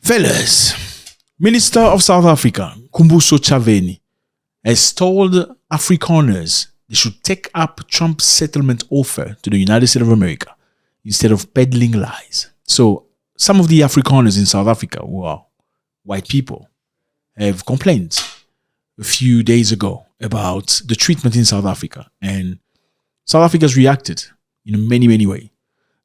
Fellas, Minister of South Africa, Kumbuso Chaveni, has told Afrikaners they should take up Trump's settlement offer to the United States of America instead of peddling lies. So, some of the Afrikaners in South Africa, who are white people, have complained a few days ago about the treatment in South Africa. And South Africa's reacted in many, many ways.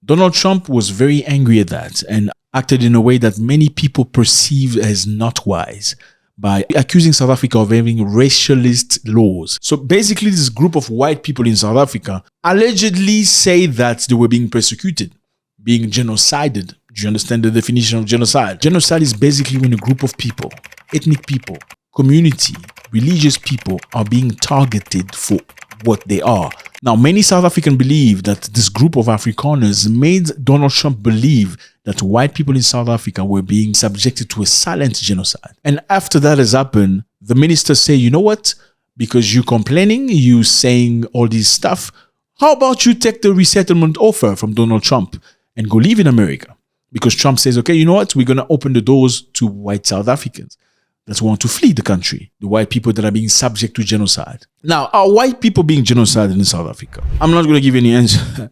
Donald Trump was very angry at that and acted in a way that many people perceive as not wise by accusing South Africa of having racialist laws. So basically, this group of white people in South Africa allegedly say that they were being persecuted, being genocided. Do you understand the definition of genocide? Genocide is basically when a group of people, ethnic people, community, religious people are being targeted for what they are. Now, many South Africans believe that this group of Afrikaners made Donald Trump believe that white people in South Africa were being subjected to a silent genocide. And after that has happened, the minister say, you know what? Because you complaining, you saying all this stuff, how about you take the resettlement offer from Donald Trump and go live in America? Because Trump says, okay, you know what? We're going to open the doors to white South Africans that want to flee the country, the white people that are being subject to genocide. Now, are white people being genocided in South Africa? I'm not going to give you any answer.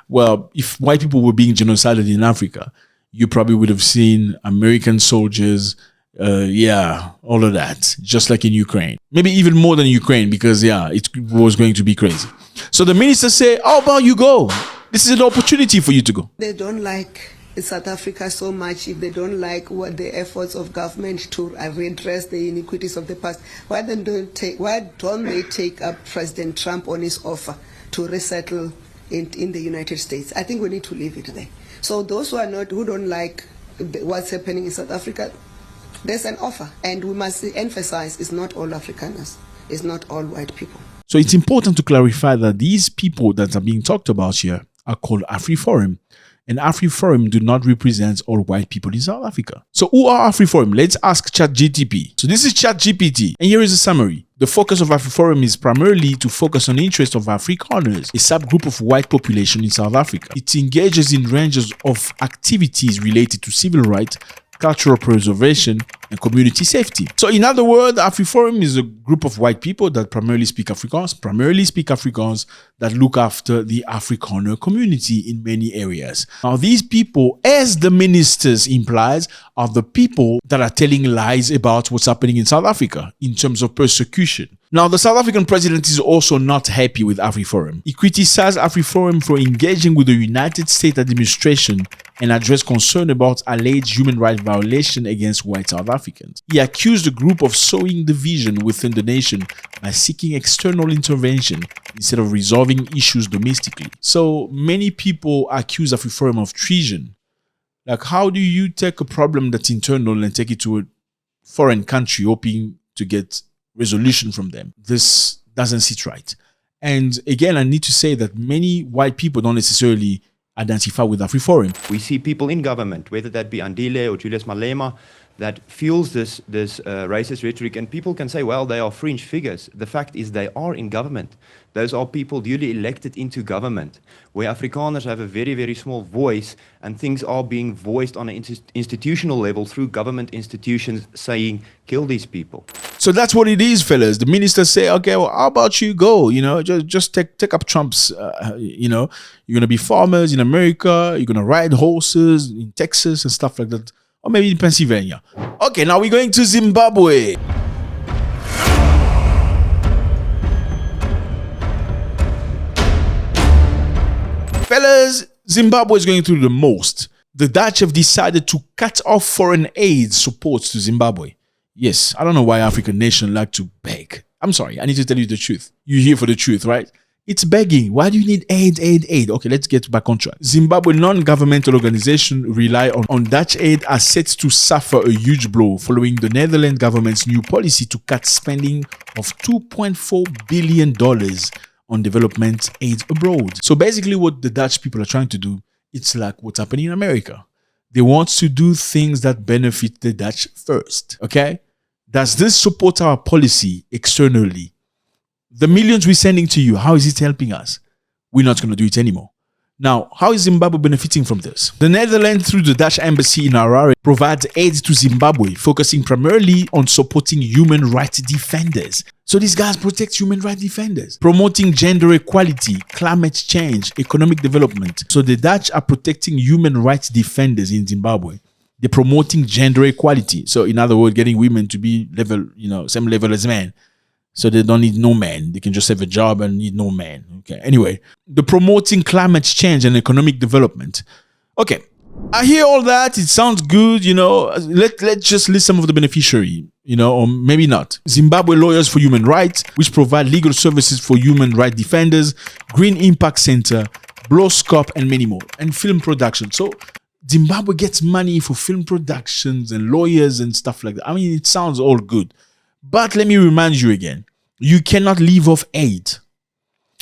Well, if white people were being genocided in Africa, you probably would have seen American soldiers, all of that, just like in Ukraine. Maybe even more than Ukraine, because, it was going to be crazy. So the minister said, how about you go? This is an opportunity for you to go. They don't like South Africa so much. If they don't like what the efforts of government to redress the iniquities of the past, why don't they take up President Trump on his offer to resettle in the United States? I think we need to leave it there. So those who don't like what's happening in South Africa, there's an offer, and we must emphasize it's not all Afrikaners, it's not all white people. So it's important to clarify that these people that are being talked about here are called AfriForum. And AfriForum do not represent all white people in South Africa. So who are AfriForum? Let's ask ChatGPT. So this is ChatGPT, and here is a summary. The focus of AfriForum is primarily to focus on the interests of Afrikaners, a subgroup of white population in South Africa. It engages in ranges of activities related to civil rights, cultural preservation, and community safety. So in other words, AfriForum is a group of white people that primarily speak Afrikaans that look after the Afrikaner community in many areas. Now, these people, as the ministers implies, are the people that are telling lies about what's happening in South Africa in terms of persecution. Now, the South African president is also not happy with AfriForum. He criticized AfriForum for engaging with the United States administration and addressed concern about alleged human rights violation against white South Africans. He accused the group of sowing division within the nation by seeking external intervention instead of resolving issues domestically. So many people accuse AfriForum of treason. Like, how do you take a problem that's internal and take it to a foreign country hoping to get resolution from them? This doesn't sit right. And again, I need to say that many white people don't necessarily identify with AfriForum. We see people in government, whether that be Andile or Julius Malema, that fuels this racist rhetoric, and people can say, well, they are fringe figures. The fact is they are in government. Those are people duly elected into government, where Afrikaners have a very, very small voice, and things are being voiced on an institutional level through government institutions saying, kill these people. So that's what it is, fellas. The ministers say, okay, well, how about you go? Just take up Trump's, you're going to be farmers in America. You're going to ride horses in Texas and stuff like that. Or maybe in Pennsylvania. Okay, now we're going to Zimbabwe. Fellas, Zimbabwe is going through the most. The Dutch have decided to cut off foreign aid support to Zimbabwe. Yes, I don't know why African nations like to beg. I'm sorry, I need to tell you the truth. You're here for the truth, right? It's begging. Why do you need aid? Okay, let's get back on track. Zimbabwe non-governmental organization rely on Dutch aid are set to suffer a huge blow following the Netherlands government's new policy to cut spending of $2.4 billion on development aid abroad. So basically what the Dutch people are trying to do, it's like what's happening in America. They want to do things that benefit the Dutch first, okay? Does this support our policy externally? The millions we're sending to you, how is it helping us? We're not going to do it anymore. Now, how is Zimbabwe benefiting from this? The Netherlands, through the Dutch embassy in Harare, provides aid to Zimbabwe, focusing primarily on supporting human rights defenders. So these guys protect human rights defenders, promoting gender equality, climate change, economic development. So the Dutch are protecting human rights defenders in Zimbabwe. They're promoting gender equality. So in other words, getting women to be same level as men. So they don't need no man. They can just have a job and need no man. Okay. Anyway, the promoting climate change and economic development. Okay. I hear all that. It sounds good. Let's just list some of the beneficiary, or maybe not. Zimbabwe Lawyers for Human Rights, which provide legal services for human rights defenders, Green Impact Center, Blowscope, and many more. And film production. So Zimbabwe gets money for film productions and lawyers and stuff like that. I mean, it sounds all good. But let me remind you again, you cannot live off aid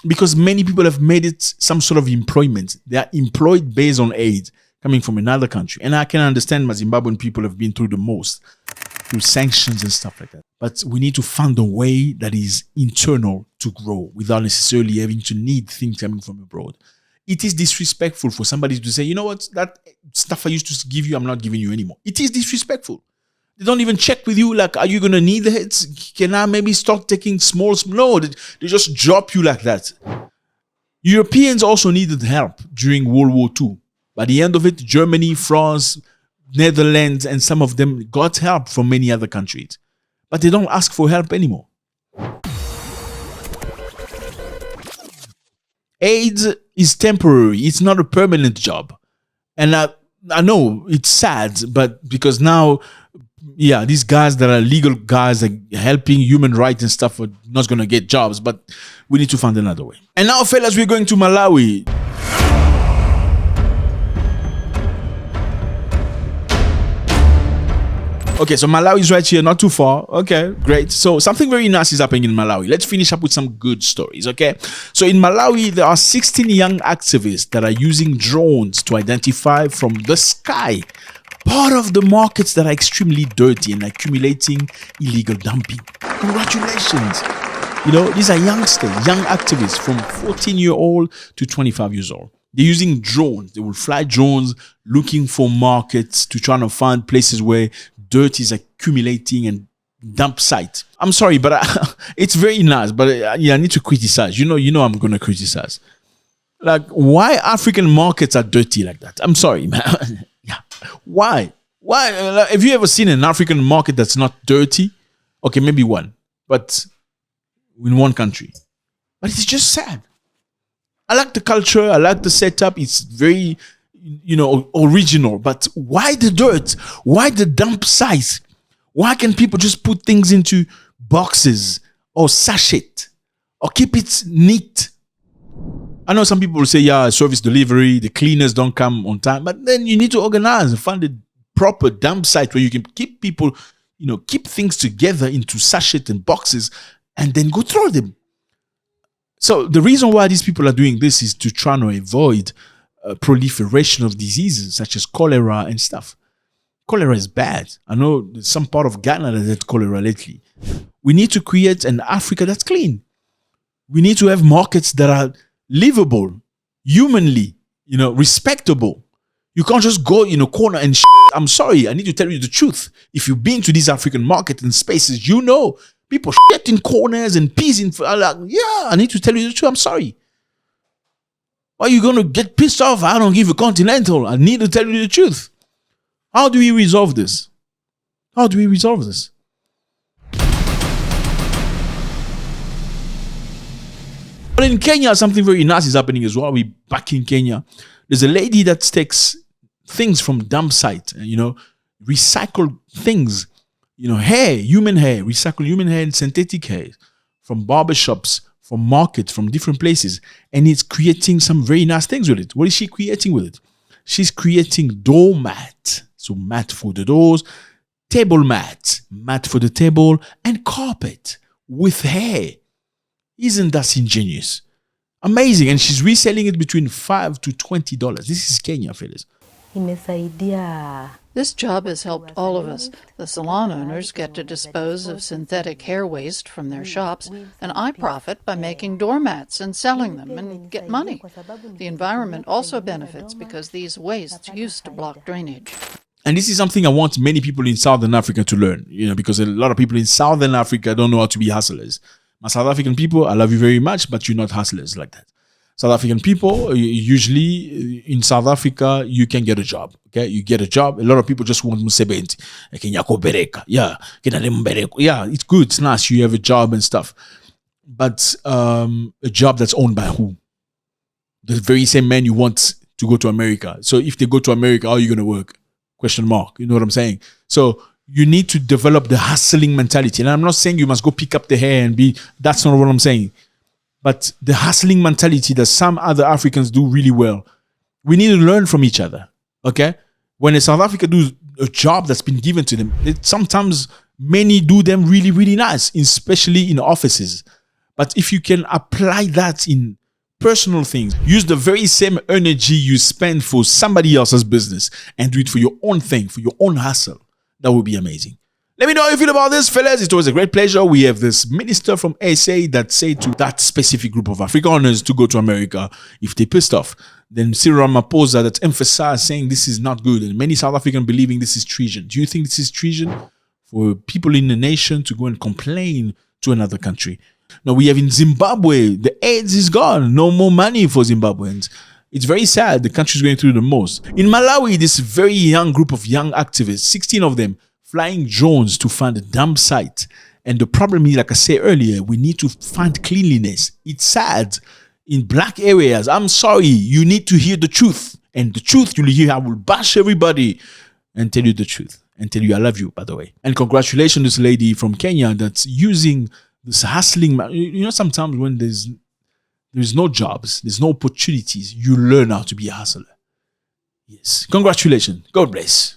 because many people have made it some sort of employment. They are employed based on aid coming from another country. And I can understand my Zimbabwean people have been through the most, through sanctions and stuff like that. But we need to find a way that is internal to grow without necessarily having to need things coming from abroad. It is disrespectful for somebody to say, you know what, that stuff I used to give you, I'm not giving you anymore. It is disrespectful. They don't even check with you, like, are you going to need it? Can I maybe start taking small? No, they just drop you like that. Europeans also needed help during World War II. By the end of it, Germany, France, Netherlands, and some of them got help from many other countries. But they don't ask for help anymore. Aid is temporary. It's not a permanent job. And I know it's sad, but because now, these guys that are legal guys are helping human rights and stuff are not going to get jobs, but we need to find another way. And now, fellas, we're going to Malawi. Okay, so Malawi is right here, not too far. Okay, great. So something very nice is happening in Malawi. Let's finish up with some good stories, okay? So in Malawi, there are 16 young activists that are using drones to identify from the sky part of the markets that are extremely dirty and accumulating illegal dumping. Congratulations. These are youngsters, young activists from 14-year-old to 25 years old. They're using drones. They will fly drones looking for markets to try to find places where dirt is accumulating and dump site. I'm sorry, but it's very nice, but I need to criticize. I'm going to criticize. Like, why African markets are dirty like that? I'm sorry, man. Why? Have you ever seen an African market that's not dirty? Okay, maybe one, but in one country. But it's just sad. I like the culture. I like the setup. It's very, original. But why the dirt? Why the dump size? Why can't people just put things into boxes or sachet or keep it neat? I know some people will say, service delivery, the cleaners don't come on time. But then you need to organize and find a proper dump site where you can keep people, keep things together into sachet and boxes and then go throw them. So the reason why these people are doing this is to try to avoid proliferation of diseases such as cholera and stuff. Cholera is bad. I know there's some part of Ghana that had cholera lately. We need to create an Africa that's clean. We need to have markets that are livable, humanly, respectable. You can't just go in a corner and I'm sorry, I need to tell you the truth. If you've been to these African markets and spaces, people shit in corners and peas in. I need to tell you the truth. I'm sorry. Why are you going to get pissed off? I don't give a continental. I need to tell you the truth. How do we resolve this? But in Kenya, something very nice is happening as well. We're back in Kenya. There's a lady that takes things from dump site, recycle things, hair, human hair, recycle human hair and synthetic hair from barbershops, from markets, from different places. And it's creating some very nice things with it. What is she creating with it? She's creating doormat. So mat for the doors, table mat for the table, and carpet with hair. Isn't that ingenious? Amazing. And she's reselling it between $5 to $20. This is Kenya, fellas. Imesaidia This job has helped all of us. The salon owners get to dispose of synthetic hair waste from their shops, and I profit by making doormats and selling them and get money. The environment also benefits because these wastes used to block drainage. And this is something I want many people in Southern Africa to learn, because a lot of people in Southern Africa don't know how to be hustlers. My South African people, I love you very much, but you're not hustlers like that. South African people, usually in South Africa, you can get a job. Okay, you get a job. A lot of people just want msebenzi. Yeah, it's good. It's nice. You have a job and stuff. But a job that's owned by who? The very same man you want to go to America. So if they go to America, how are you going to work? Question mark. You know what I'm saying? So you need to develop the hustling mentality. And I'm not saying you must go pick up the hair and be. That's not what I'm saying. But the hustling mentality that some other Africans do really well, we need to learn from each other, okay? When a South Africa do a job that's been given to them, sometimes many do them really, really nice, especially in offices. But if you can apply that in personal things, use the very same energy you spend for somebody else's business and do it for your own thing, for your own hustle, that would be amazing. Let me know how you feel about this, fellas. It was a great pleasure. We have this minister from SA that said to that specific group of Afrikaners to go to America if they pissed off. Then Cyril Ramaphosa that emphasized saying this is not good. And many South Africans believing this is treason. Do you think this is treason for people in the nation to go and complain to another country? Now we have in Zimbabwe, the AIDS is gone. No more money for Zimbabweans. It's very sad. The country is going through the most. In Malawi, this very young group of young activists, 16 of them, flying drones to find a dump site. And the problem is, like I said earlier, we need to find cleanliness. It's sad. In black areas, I'm sorry, you need to hear the truth. And the truth you'll hear, I will bash everybody and tell you the truth. And tell you I love you, by the way. And congratulations to this lady from Kenya that's using this hustling. Sometimes when there's no jobs, there's no opportunities, you learn how to be a hustler. Yes. Congratulations. God bless.